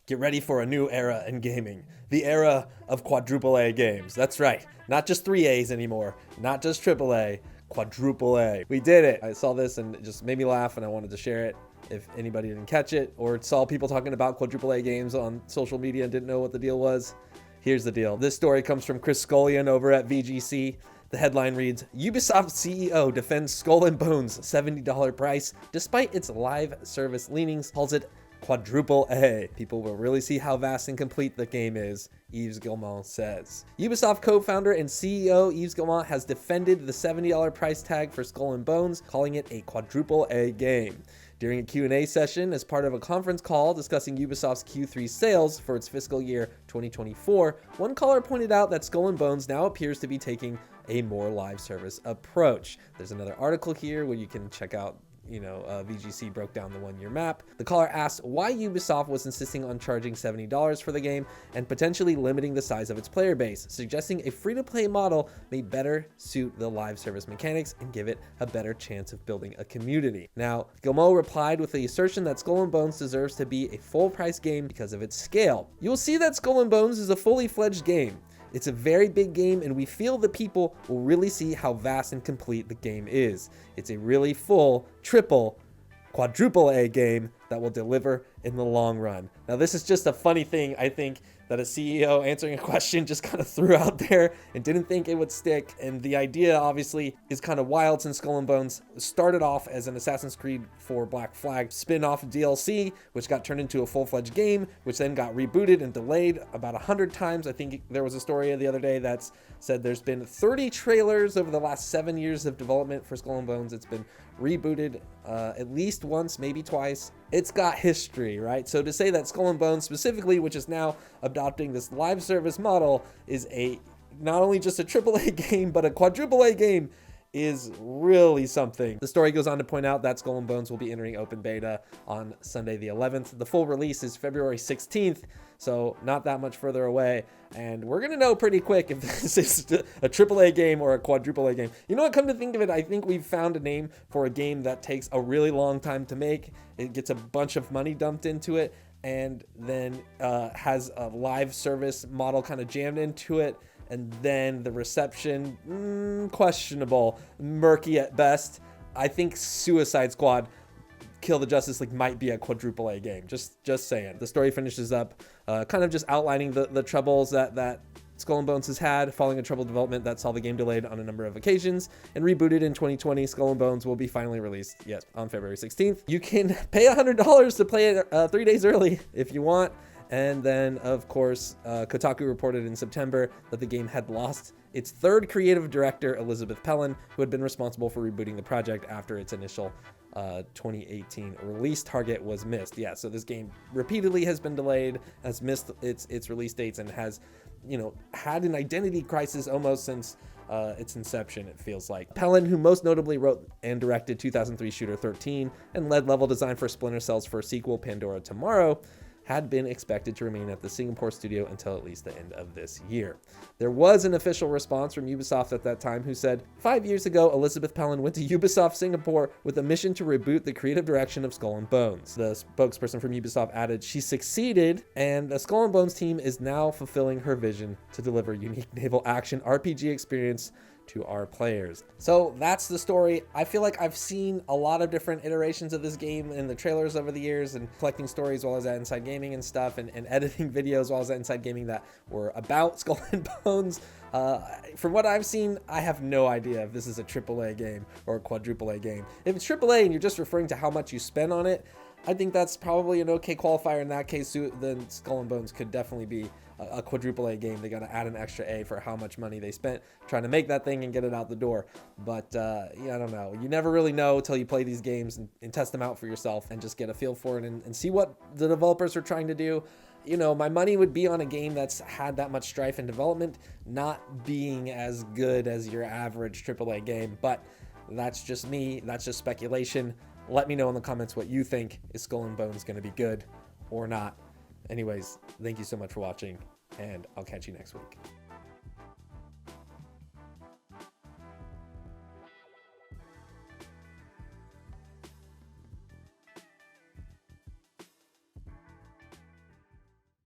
Get ready for a new era in gaming. The era of quadruple A games. That's right. Not just 3As anymore. Not just AAA. Quadruple A. We did it. I saw this and it just made me laugh and I wanted to share it. If anybody didn't catch it or saw people talking about quadruple A games on social media and didn't know what the deal was, here's the deal. This story comes from Chris Scullion over at VGC. The headline reads, Ubisoft CEO defends Skull and Bones $70 price despite its live service leanings, calls it quadruple A. People will really see how vast and complete the game is, Yves Guillemot says. Ubisoft co-founder and CEO Yves Guillemot has defended the $70 price tag for Skull and Bones, calling it a quadruple A game. During a Q&A session as part of a conference call discussing Ubisoft's Q3 sales for its fiscal year 2024, one caller pointed out that Skull and Bones now appears to be taking a more live service approach. There's another article here where you can check out VGC broke down the one-year map. The caller asked why Ubisoft was insisting on charging $70 for the game and potentially limiting the size of its player base, suggesting a free-to-play model may better suit the live service mechanics and give it a better chance of building a community. Now, Guillemot replied with the assertion that Skull and Bones deserves to be a full-price game because of its scale. You will see that Skull and Bones is a fully fledged game. It's a very big game, and we feel that people will really see how vast and complete the game is. It's a really full, triple, quadruple A game that will deliver in the long run. Now, this is just a funny thing, I think, that a CEO answering a question just kind of threw out there and didn't think it would stick. And the idea, obviously, is kind of wild since Skull and Bones started off as an Assassin's Creed 4 Black Flag spin-off DLC, which got turned into a full-fledged game, which then got rebooted and delayed about 100 times. I think there was a story the other day that said there's been 30 trailers over the last 7 years of development for Skull and Bones. It's been rebooted at least once, maybe twice. It's got history, right? So to say that Skull and Bones specifically, which is now adopting this live service model, is not only just a AAA game, but a quadruple A game, is really something. The story goes on to point out that Skull and Bones will be entering open beta on Sunday the 11th. The full release is February 16th, so not that much further away. And we're going to know pretty quick if this is a AAA game or a quadruple A game. You know what, come to think of it, I think we've found a name for a game that takes a really long time to make. It gets a bunch of money dumped into it and then has a live service model kind of jammed into it. And then the reception, questionable, murky at best. I think Suicide Squad Kill the Justice League might be a quadruple A game. Just saying. The story finishes up kind of just outlining the troubles that Skull and Bones has had following a troubled development that saw the game delayed on a number of occasions and rebooted in 2020. Skull and Bones will be finally released, yes, on February 16th. You can pay $100 to play it 3 days early if you want. And then, of course, Kotaku reported in September that the game had lost its third creative director, Elizabeth Pellin, who had been responsible for rebooting the project after its initial 2018 release target was missed. Yeah, so this game repeatedly has been delayed, has missed its release dates, and has, had an identity crisis almost since its inception, it feels like. Pellin, who most notably wrote and directed 2003 shooter 13 and led level design for Splinter Cell's first sequel, Pandora Tomorrow, had been expected to remain at the Singapore studio until at least the end of this year. There was an official response from Ubisoft at that time who said, 5 years ago, Elizabeth Pellin went to Ubisoft Singapore with a mission to reboot the creative direction of Skull and Bones. The spokesperson from Ubisoft added, she succeeded, and the Skull and Bones team is now fulfilling her vision to deliver unique naval action RPG experience to our players. So that's the story. I feel like I've seen a lot of different iterations of this game in the trailers over the years and collecting stories while I was at Inside Gaming and stuff and editing videos while I was at Inside Gaming that were about Skull and Bones. From what I've seen, I have no idea if this is a AAA game or a quadruple A game. If it's AAA and you're just referring to how much you spend on it, I think that's probably an okay qualifier. In that case, then Skull and Bones could definitely be a quadruple A game. They got to add an extra A for how much money they spent trying to make that thing and get it out the door. But I don't know. You never really know until you play these games and test them out for yourself and just get a feel for it and see what the developers are trying to do. My money would be on a game that's had that much strife in development, not being as good as your average AAA game. But that's just me. That's just speculation. Let me know in the comments what you think. Is Skull and Bones going to be good or not? Anyways, thank you so much for watching, and I'll catch you next week.